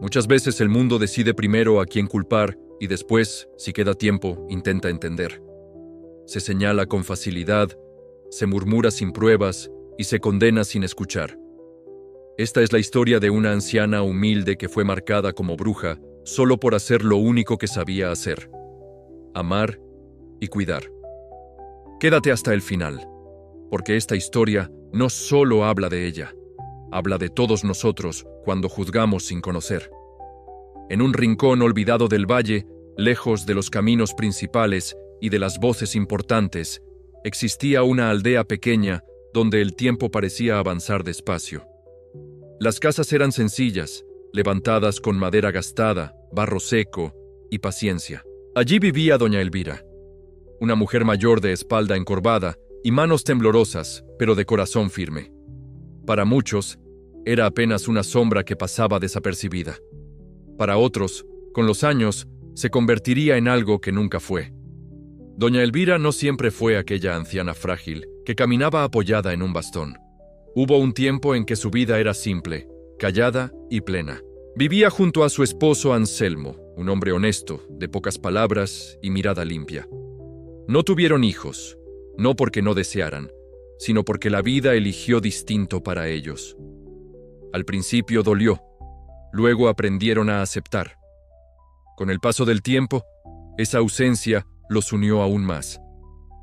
Muchas veces el mundo decide primero a quién culpar y después, si queda tiempo, intenta entender. Se señala con facilidad, se murmura sin pruebas y se condena sin escuchar. Esta es la historia de una anciana humilde que fue marcada como bruja solo por hacer lo único que sabía hacer: amar y cuidar. Quédate hasta el final, porque esta historia no solo habla de ella, habla de todos nosotros cuando juzgamos sin conocer. En un rincón olvidado del valle, lejos de los caminos principales y de las voces importantes, existía una aldea pequeña donde el tiempo parecía avanzar despacio. Las casas eran sencillas, levantadas con madera gastada, barro seco y paciencia. Allí vivía doña Elvira, una mujer mayor de espalda encorvada y manos temblorosas, pero de corazón firme. Para muchos, era apenas una sombra que pasaba desapercibida. Para otros, con los años, se convertiría en algo que nunca fue. Doña Elvira no siempre fue aquella anciana frágil que caminaba apoyada en un bastón. Hubo un tiempo en que su vida era simple, callada y plena. Vivía junto a su esposo Anselmo, un hombre honesto, de pocas palabras y mirada limpia. No tuvieron hijos, no porque no desearan, sino porque la vida eligió distinto para ellos. Al principio dolió, luego aprendieron a aceptar. Con el paso del tiempo, esa ausencia los unió aún más.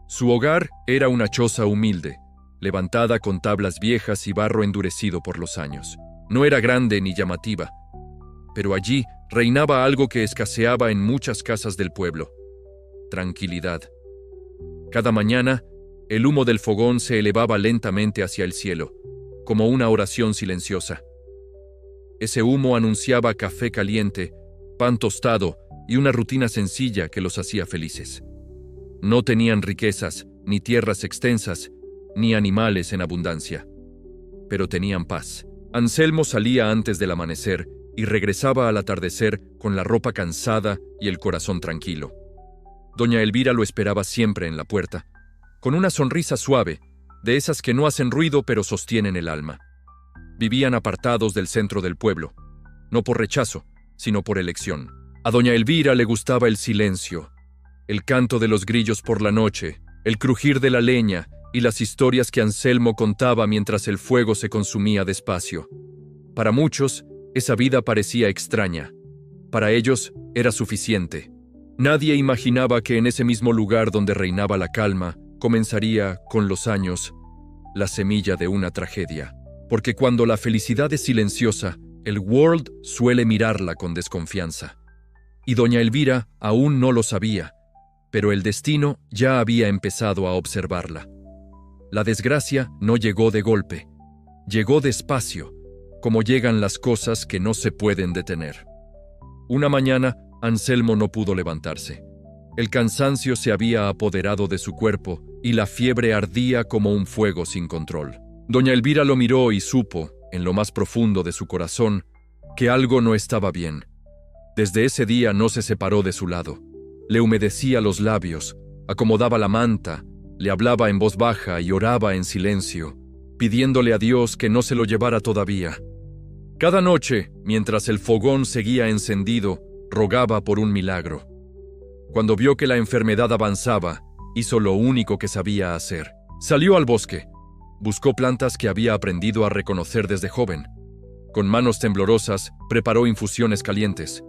Su hogar era una choza humilde, levantada con tablas viejas y barro endurecido por los años. No era grande ni llamativa, pero allí reinaba algo que escaseaba en muchas casas del pueblo: tranquilidad. Cada mañana, el humo del fogón se elevaba lentamente hacia el cielo, como una oración silenciosa. Ese humo anunciaba café caliente, pan tostado y una rutina sencilla que los hacía felices. No tenían riquezas, ni tierras extensas, ni animales en abundancia, pero tenían paz. Anselmo salía antes del amanecer y regresaba al atardecer con la ropa cansada y el corazón tranquilo. Doña Elvira lo esperaba siempre en la puerta, con una sonrisa suave, de esas que no hacen ruido pero sostienen el alma. Vivían apartados del centro del pueblo, no por rechazo, sino por elección. A doña Elvira le gustaba el silencio, el canto de los grillos por la noche, el crujir de la leña y las historias que Anselmo contaba mientras el fuego se consumía despacio. Para muchos, esa vida parecía extraña. Para ellos, era suficiente. Nadie imaginaba que en ese mismo lugar donde reinaba la calma, comenzaría, con los años, la semilla de una tragedia. Porque cuando la felicidad es silenciosa, el world suele mirarla con desconfianza. Y doña Elvira aún no lo sabía, pero el destino ya había empezado a observarla. La desgracia no llegó de golpe, llegó despacio, como llegan las cosas que no se pueden detener. Una mañana, Anselmo no pudo levantarse. El cansancio se había apoderado de su cuerpo y la fiebre ardía como un fuego sin control. Doña Elvira lo miró y supo, en lo más profundo de su corazón, que algo no estaba bien. Desde ese día no se separó de su lado. Le humedecía los labios, acomodaba la manta, le hablaba en voz baja y oraba en silencio, pidiéndole a Dios que no se lo llevara todavía. Cada noche, mientras el fogón seguía encendido, rogaba por un milagro. Cuando vio que la enfermedad avanzaba, hizo lo único que sabía hacer. Salió al bosque. Buscó plantas que había aprendido a reconocer desde joven. Con manos temblorosas, preparó infusiones calientes.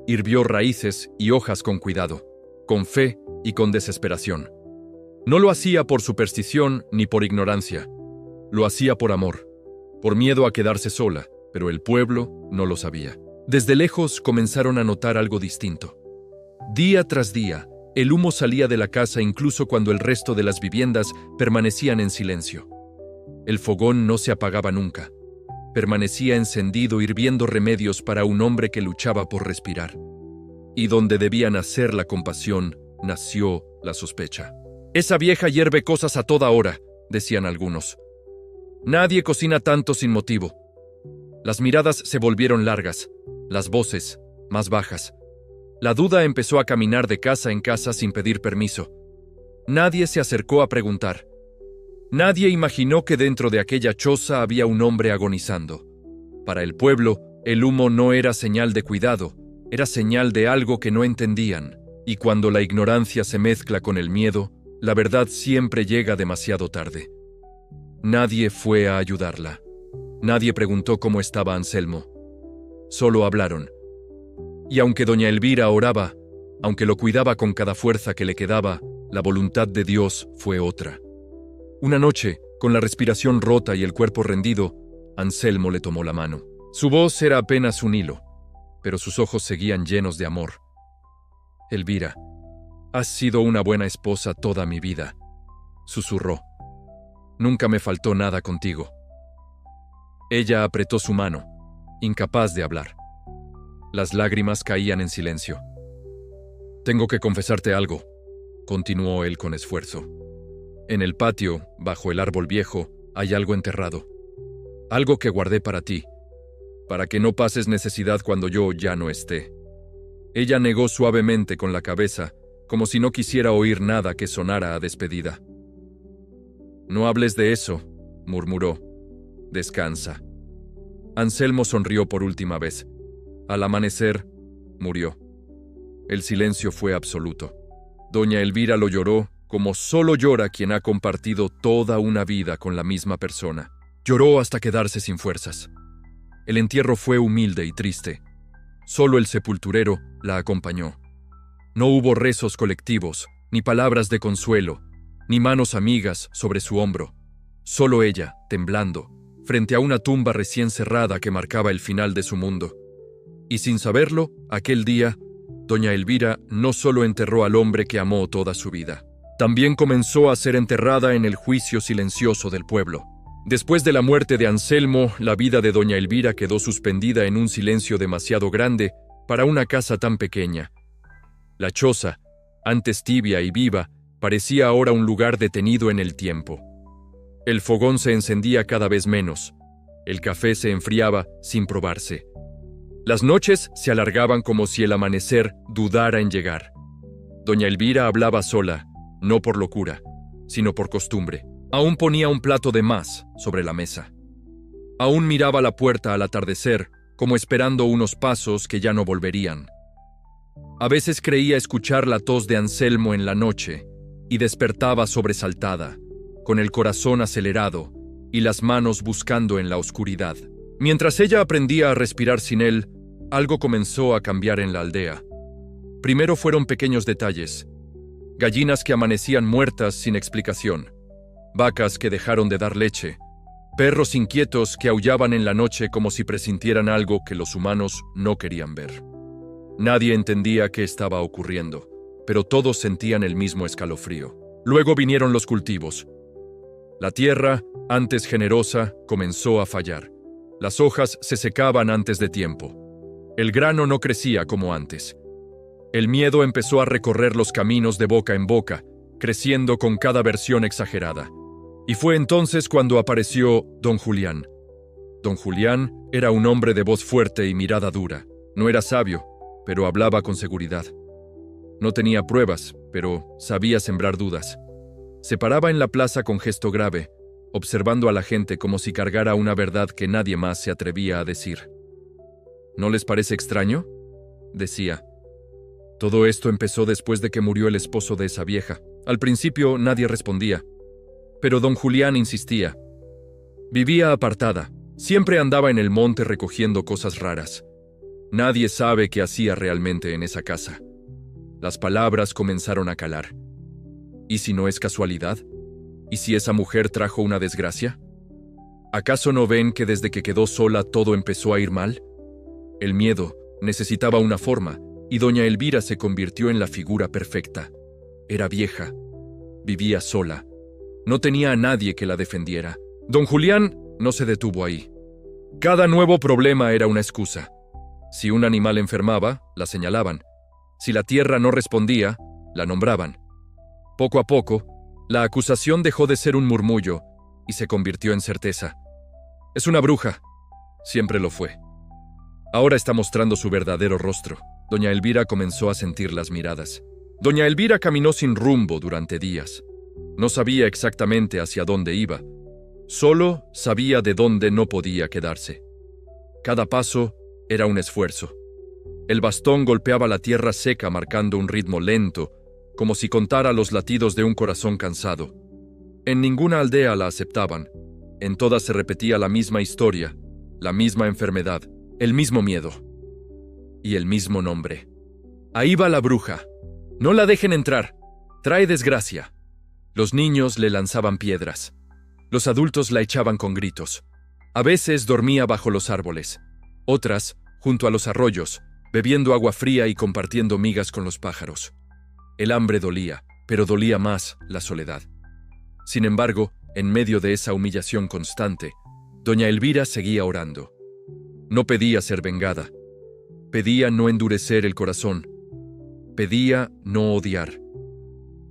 Hirvió raíces y hojas con cuidado, con fe y con desesperación. No lo hacía por superstición ni por ignorancia. Lo hacía por amor, por miedo a quedarse sola, pero el pueblo no lo sabía. Desde lejos comenzaron a notar algo distinto. Día tras día, el humo salía de la casa incluso cuando el resto de las viviendas permanecían en silencio. El fogón no se apagaba nunca. Permanecía encendido hirviendo remedios para un hombre que luchaba por respirar. Y donde debía nacer la compasión, nació la sospecha. «Esa vieja hierve cosas a toda hora», decían algunos. «Nadie cocina tanto sin motivo». Las miradas se volvieron largas, las voces más bajas. La duda empezó a caminar de casa en casa sin pedir permiso. Nadie se acercó a preguntar. Nadie imaginó que dentro de aquella choza había un hombre agonizando. Para el pueblo, El humo no era señal de cuidado, era señal de algo que no entendían, y cuando la ignorancia se mezcla con el miedo, la verdad siempre llega demasiado tarde. Nadie fue a ayudarla. Nadie preguntó cómo estaba Anselmo. Solo hablaron. Y aunque doña Elvira oraba, aunque lo cuidaba con cada fuerza que le quedaba, la voluntad de Dios fue otra. Una noche, con la respiración rota y el cuerpo rendido, Anselmo le tomó la mano. Su voz era apenas un hilo, pero sus ojos seguían llenos de amor. Elvira, has sido una buena esposa toda mi vida, susurró. Nunca me faltó nada contigo. Ella apretó su mano, incapaz de hablar. Las lágrimas caían en silencio. Tengo que confesarte algo, continuó él con esfuerzo. En el patio, bajo el árbol viejo, hay algo enterrado. Algo que guardé para ti, para que no pases necesidad cuando yo ya no esté. Ella negó suavemente con la cabeza, como si no quisiera oír nada que sonara a despedida. No hables de eso, murmuró. Descansa. Anselmo sonrió por última vez. Al amanecer, murió. El silencio fue absoluto. Doña Elvira lo lloró como solo llora quien ha compartido toda una vida con la misma persona. Lloró hasta quedarse sin fuerzas. El entierro fue humilde y triste. Solo el sepulturero la acompañó. No hubo rezos colectivos, ni palabras de consuelo, ni manos amigas sobre su hombro. Solo ella, temblando, frente a una tumba recién cerrada que marcaba el final de su mundo. Y sin saberlo, aquel día, doña Elvira no solo enterró al hombre que amó toda su vida, también comenzó a ser enterrada en el juicio silencioso del pueblo. Después de la muerte de Anselmo, la vida de doña Elvira quedó suspendida en un silencio demasiado grande para una casa tan pequeña. La choza, antes tibia y viva, parecía ahora un lugar detenido en el tiempo. El fogón se encendía cada vez menos. El café se enfriaba sin probarse. Las noches se alargaban como si el amanecer dudara en llegar. Doña Elvira hablaba sola, no por locura, sino por costumbre. Aún ponía un plato de más sobre la mesa. Aún miraba la puerta al atardecer, como esperando unos pasos que ya no volverían. A veces creía escuchar la tos de Anselmo en la noche y despertaba sobresaltada, con el corazón acelerado y las manos buscando en la oscuridad. Mientras ella aprendía a respirar sin él, algo comenzó a cambiar en la aldea. Primero fueron pequeños detalles: gallinas que amanecían muertas sin explicación, vacas que dejaron de dar leche, perros inquietos que aullaban en la noche como si presintieran algo que los humanos no querían ver. Nadie entendía qué estaba ocurriendo, pero todos sentían el mismo escalofrío. Luego vinieron los cultivos. La tierra, antes generosa, comenzó a fallar. Las hojas se secaban antes de tiempo. El grano no crecía como antes. El miedo empezó a recorrer los caminos de boca en boca, creciendo con cada versión exagerada. Y fue entonces cuando apareció don Julián. Don Julián era un hombre de voz fuerte y mirada dura. No era sabio, pero hablaba con seguridad. No tenía pruebas, pero sabía sembrar dudas. Se paraba en la plaza con gesto grave, observando a la gente como si cargara una verdad que nadie más se atrevía a decir. ¿No les parece extraño?, decía. Todo esto empezó después de que murió el esposo de esa vieja. Al principio nadie respondía, pero don Julián insistía. Vivía apartada, siempre andaba en el monte recogiendo cosas raras. Nadie sabe qué hacía realmente en esa casa. Las palabras comenzaron a calar. ¿Y si no es casualidad? ¿Y si esa mujer trajo una desgracia? ¿Acaso no ven que desde que quedó sola todo empezó a ir mal? El miedo necesitaba una forma, y doña Elvira se convirtió en la figura perfecta. Era vieja, vivía sola, no tenía a nadie que la defendiera. Don Julián no se detuvo ahí. Cada nuevo problema era una excusa. Si un animal enfermaba, la señalaban. Si la tierra no respondía, la nombraban. Poco a poco, la acusación dejó de ser un murmullo y se convirtió en certeza. Es una bruja. Siempre lo fue. Ahora está mostrando su verdadero rostro. Doña Elvira comenzó a sentir las miradas. Doña Elvira caminó sin rumbo durante días. No sabía exactamente hacia dónde iba. Solo sabía de dónde no podía quedarse. Cada paso Era un esfuerzo. El bastón golpeaba la tierra seca marcando un ritmo lento, como si contara los latidos de un corazón cansado. En ninguna aldea la aceptaban. En todas se repetía la misma historia, la misma enfermedad, el mismo miedo y el mismo nombre. Ahí va la bruja. No la dejen entrar. Trae desgracia. Los niños le lanzaban piedras. Los adultos la echaban con gritos. A veces dormía bajo los árboles. Otras, junto a los arroyos, bebiendo agua fría y compartiendo migas con los pájaros. El hambre dolía, pero dolía más la soledad. Sin embargo, en medio de esa humillación constante, doña Elvira seguía orando. No pedía ser vengada. Pedía no endurecer el corazón. Pedía no odiar.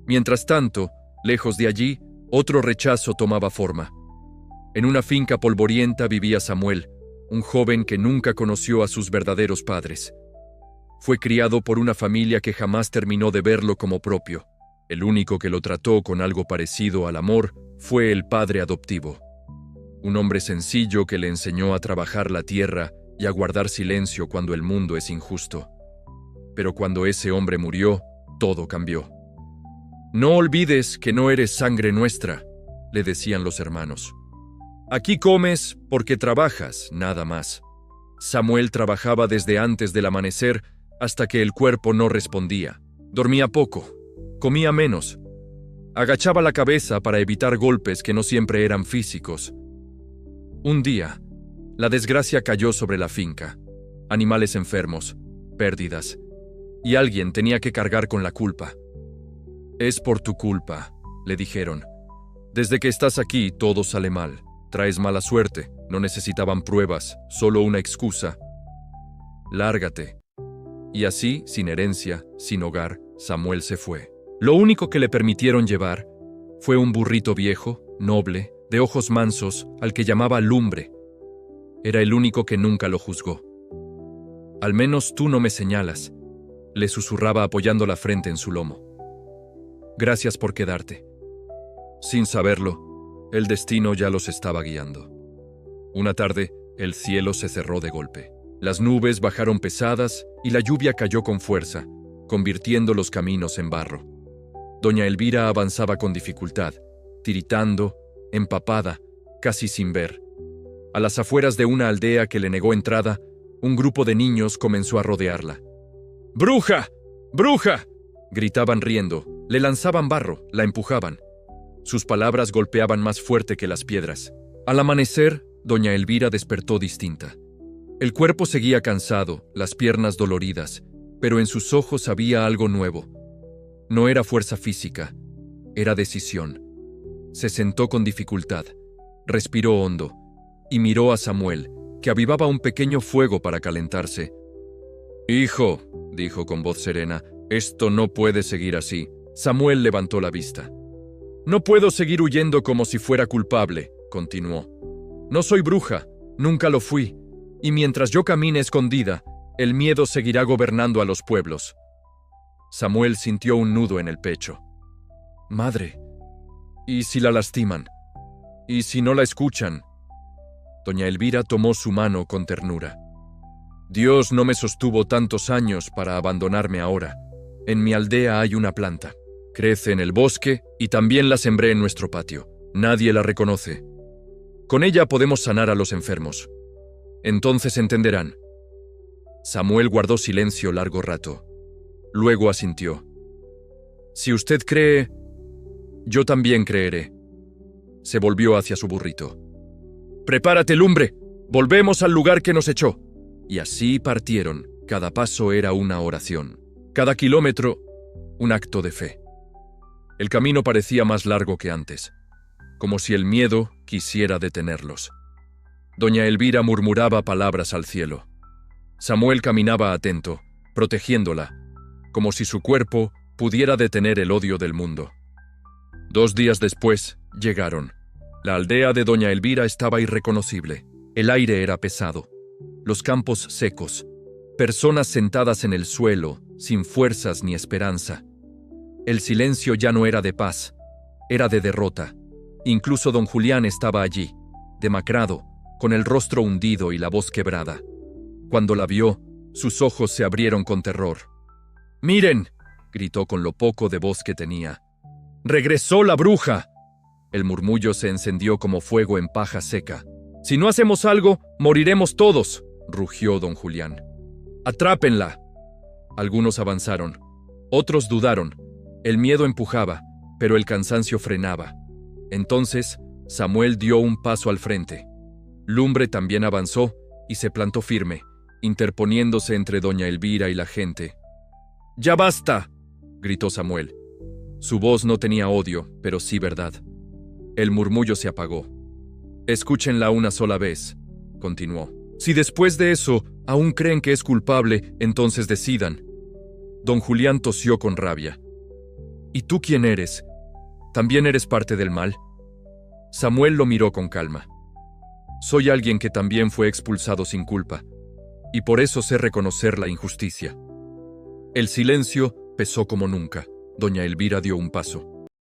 Mientras tanto, lejos de allí, otro rechazo tomaba forma. En una finca polvorienta vivía Samuel, un joven que nunca conoció a sus verdaderos padres. Fue criado por una familia que jamás terminó de verlo como propio. El único que lo trató con algo parecido al amor fue el padre adoptivo. Un hombre sencillo que le enseñó a trabajar la tierra y a guardar silencio cuando el mundo es injusto. Pero cuando ese hombre murió, todo cambió. «No olvides que no eres sangre nuestra», le decían los hermanos. «Aquí comes porque trabajas, nada más». Samuel trabajaba desde antes del amanecer hasta que el cuerpo no respondía. Dormía poco, comía menos. Agachaba la cabeza para evitar golpes que no siempre eran físicos. Un día, la desgracia cayó sobre la finca. Animales enfermos, pérdidas, y alguien tenía que cargar con la culpa. «Es por tu culpa», le dijeron. «Desde que estás aquí todo sale mal. Traes mala suerte. No necesitaban pruebas, solo una excusa. Lárgate». Y así, sin herencia, sin hogar, Samuel se fue. Lo único que le permitieron llevar fue un burrito viejo, noble, de ojos mansos, al que llamaba Lumbre. Era el único que nunca lo juzgó. «Al menos tú no me señalas», le susurraba apoyando la frente en su lomo. «Gracias por quedarte». Sin saberlo, el destino ya los estaba guiando. Una tarde, el cielo se cerró de golpe. Las nubes bajaron pesadas y la lluvia cayó con fuerza, convirtiendo los caminos en barro. Doña Elvira avanzaba con dificultad, tiritando, empapada, casi sin ver. A las afueras de una aldea que le negó entrada, un grupo de niños comenzó a rodearla. «¡Bruja! ¡Bruja!», gritaban riendo, le lanzaban barro, la empujaban. Sus palabras golpeaban más fuerte que las piedras. Al amanecer, doña Elvira despertó distinta. El cuerpo seguía cansado, las piernas doloridas, pero en sus ojos había algo nuevo. No era fuerza física, era decisión. Se sentó con dificultad, respiró hondo y miró a Samuel, que avivaba un pequeño fuego para calentarse. «Hijo», dijo con voz serena, «esto no puede seguir así». Samuel levantó la vista. «No puedo seguir huyendo como si fuera culpable», continuó. «No soy bruja, nunca lo fui, y mientras yo camine escondida, el miedo seguirá gobernando a los pueblos». Samuel sintió un nudo en el pecho. «Madre, ¿y si la lastiman? ¿Y si no la escuchan?». Doña Elvira tomó su mano con ternura. «Dios no me sostuvo tantos años para abandonarme ahora. En mi aldea hay una planta. Crece en el bosque y también la sembré en nuestro patio. Nadie la reconoce. Con ella podemos sanar a los enfermos. Entonces entenderán». Samuel guardó silencio largo rato. Luego asintió. «Si usted cree, yo también creeré». Se volvió hacia su burrito. «Prepárate, Lumbre. Volvemos al lugar que nos echó». Y así partieron. Cada paso era una oración. Cada kilómetro, un acto de fe. El camino parecía más largo que antes, como si el miedo quisiera detenerlos. Doña Elvira murmuraba palabras al cielo. Samuel caminaba atento, protegiéndola, como si su cuerpo pudiera detener el odio del mundo. 2 días después, llegaron. La aldea de doña Elvira estaba irreconocible. El aire era pesado. Los campos secos. Personas sentadas en el suelo, sin fuerzas ni esperanza. El silencio ya no era de paz, era de derrota. Incluso don Julián estaba allí, demacrado, con el rostro hundido y la voz quebrada. Cuando la vio, sus ojos se abrieron con terror. ¡Miren!, gritó con lo poco de voz que tenía. ¡Regresó la bruja! El murmullo se encendió como fuego en paja seca. «Si no hacemos algo, moriremos todos», rugió don Julián. «¡Atrápenla!». Algunos avanzaron, otros dudaron. El miedo empujaba, pero el cansancio frenaba. Entonces, Samuel dio un paso al frente. Lumbre también avanzó y se plantó firme, interponiéndose entre doña Elvira y la gente. «¡Ya basta!», gritó Samuel. Su voz no tenía odio, pero sí verdad. El murmullo se apagó. «Escúchenla una sola vez», continuó. «Si después de eso aún creen que es culpable, entonces decidan». Don Julián tosió con rabia. «¿Y tú quién eres? ¿También eres parte del mal?». Samuel lo miró con calma. «Soy alguien que también fue expulsado sin culpa, y por eso sé reconocer la injusticia». El silencio pesó como nunca. Doña Elvira dio un paso.